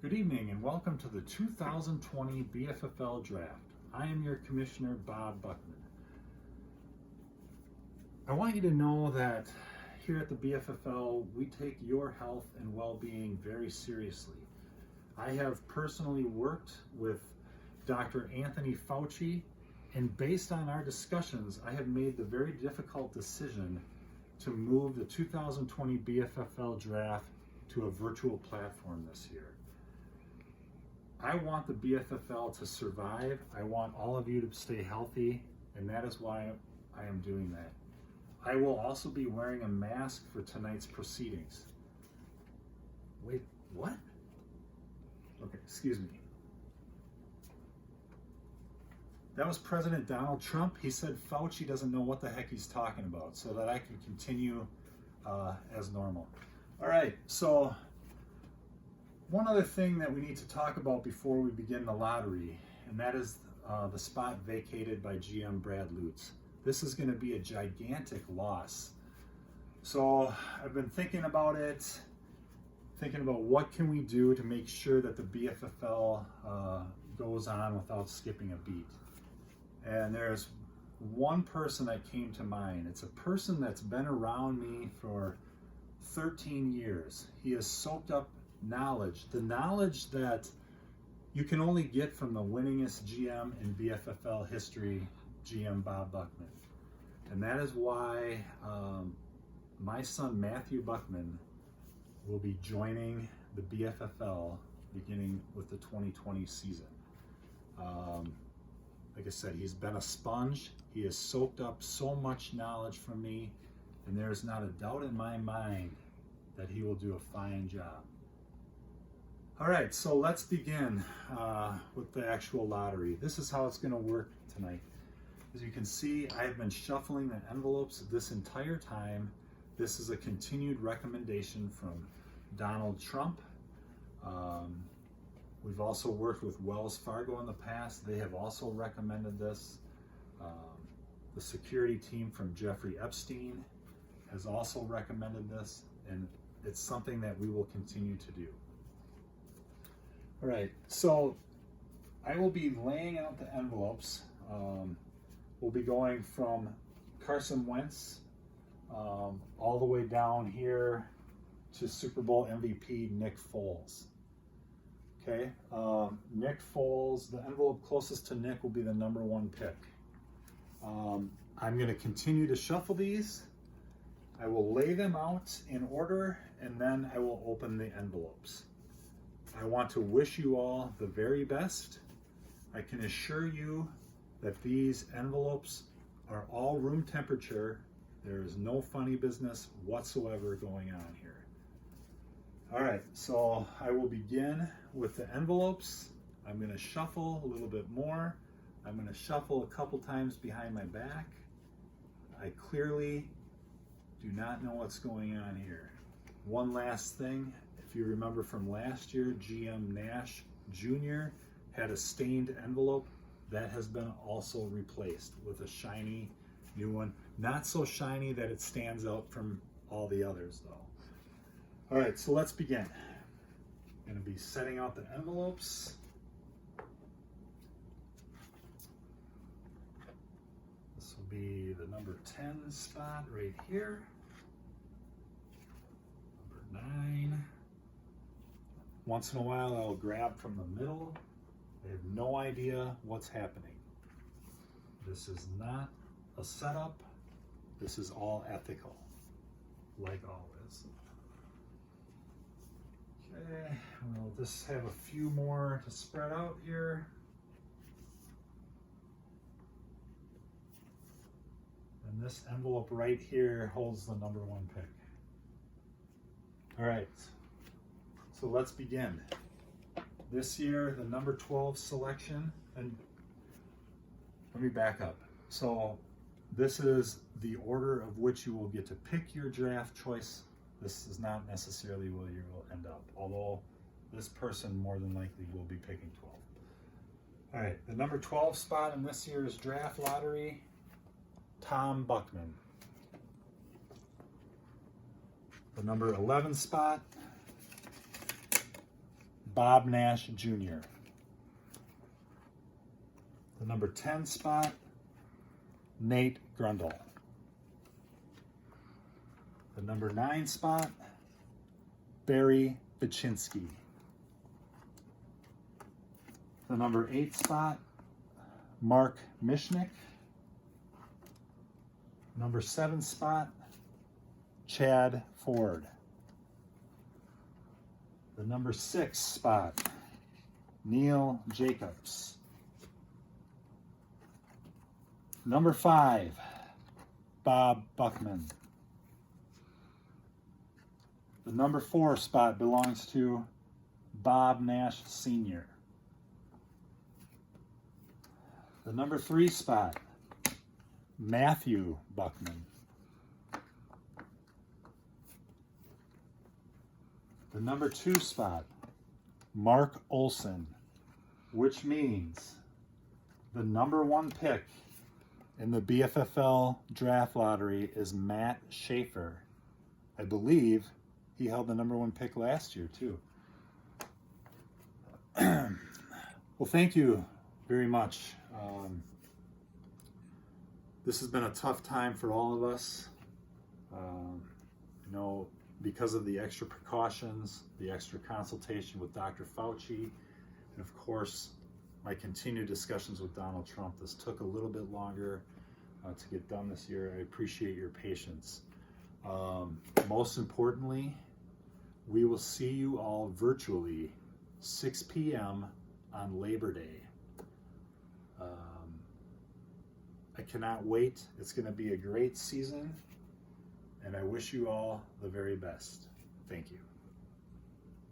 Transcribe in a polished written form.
Good evening and welcome to the 2020 BFFL Draft. I am your Commissioner, Bob Buckman. I want you to know that here at the BFFL, we take your health and well-being very seriously. I have personally worked with Dr. Anthony Fauci, and based on our discussions, I have made the very difficult decision to move the 2020 BFFL Draft to a virtual platform this year. I want the BFFL to survive. I want all of you to stay healthy, and that is why I am doing that. I will also be wearing a mask for tonight's proceedings. Wait, what? Okay, excuse me. That was President Donald Trump. He said Fauci doesn't know what the heck he's talking about, so that I can continue as normal. All right, so one other thing that we need to talk about before we begin the lottery, and that is the spot vacated by GM Brad Lutz. This is going to be a gigantic loss. So I've been thinking about it, thinking about what can we do to make sure that the BFFL goes on without skipping a beat. And there's one person that came to mind. It's a person that's been around me for 13 years. He has soaked up knowledge, the knowledge that you can only get from the winningest GM in BFFL history, GM Bob Buckman. And that is why my son Matthew Buckman will be joining the BFFL beginning with the 2020 season. Like I said, he's been a sponge. He has soaked up so much knowledge from me, and there is not a doubt in my mind that he will do a fine job. All right, so let's begin with the actual lottery. This is how it's going to work tonight. As you can see, I've been shuffling the envelopes this entire time. This is a continued recommendation from Donald Trump. We've also worked with Wells Fargo in the past. They have also recommended this. The security team from Jeffrey Epstein has also recommended this, and it's something that we will continue to do. All right, so I will be laying out the envelopes. We'll be going from Carson Wentz all the way down here to Super Bowl MVP Nick Foles. Okay, Nick Foles, the envelope closest to Nick will be the number one pick. I'm going to continue to shuffle these. I will lay them out in order, and then I will open the envelopes. I want to wish you all the very best. I can assure you that these envelopes are all room temperature. There is no funny business whatsoever going on here. All right, so I will begin with the envelopes. I'm going to shuffle a little bit more. I'm going to shuffle a couple times behind my back. I clearly do not know what's going on here. One last thing. If you remember from last year, GM Nash Jr. had a stained envelope. That has been also replaced with a shiny new one. Not so shiny that it stands out from all the others though. All right, so let's begin. I'm going to be setting out the envelopes. This will be the number 10 spot right here. Number 9. Once in a while, I'll grab from the middle. I have no idea what's happening. This is not a setup. This is all ethical, like always. Okay, we'll just have a few more to spread out here. And this envelope right here holds the number one pick. All right. So let's begin. This year, the number 12 selection, and let me back up. So this is the order of which you will get to pick your draft choice. This is not necessarily where you will end up, although this person more than likely will be picking 12. All right, the number 12 spot in this year's draft lottery, Tom Buckman. The number 11 spot, Bob Nash Jr. The number 10 spot, Nate Grundle. The number 9 spot, Barry Baczynski. The number 8 spot, Mark Mishnick. Number 7 spot, Chad Ford. The number 6 spot, Neil Jacobs. Number 5, Bob Buckman. The number 4 spot belongs to Bob Nash Sr. The number 3 spot, Matthew Buckman. The number 2 spot, Mark Olson, which means the number 1 pick in the BFFL draft lottery is Matt Schaefer. I believe he held the number 1 pick last year too. Well, thank you very much. This has been a tough time for all of us. Because of the extra precautions, the extra consultation with Dr. Fauci, and of course, my continued discussions with Donald Trump. This took a little bit longer to get done this year. I appreciate your patience. Most importantly, we will see you all virtually 6 p.m. on Labor Day. I cannot wait. It's going to be a great season, and I wish you all the very best. Thank you.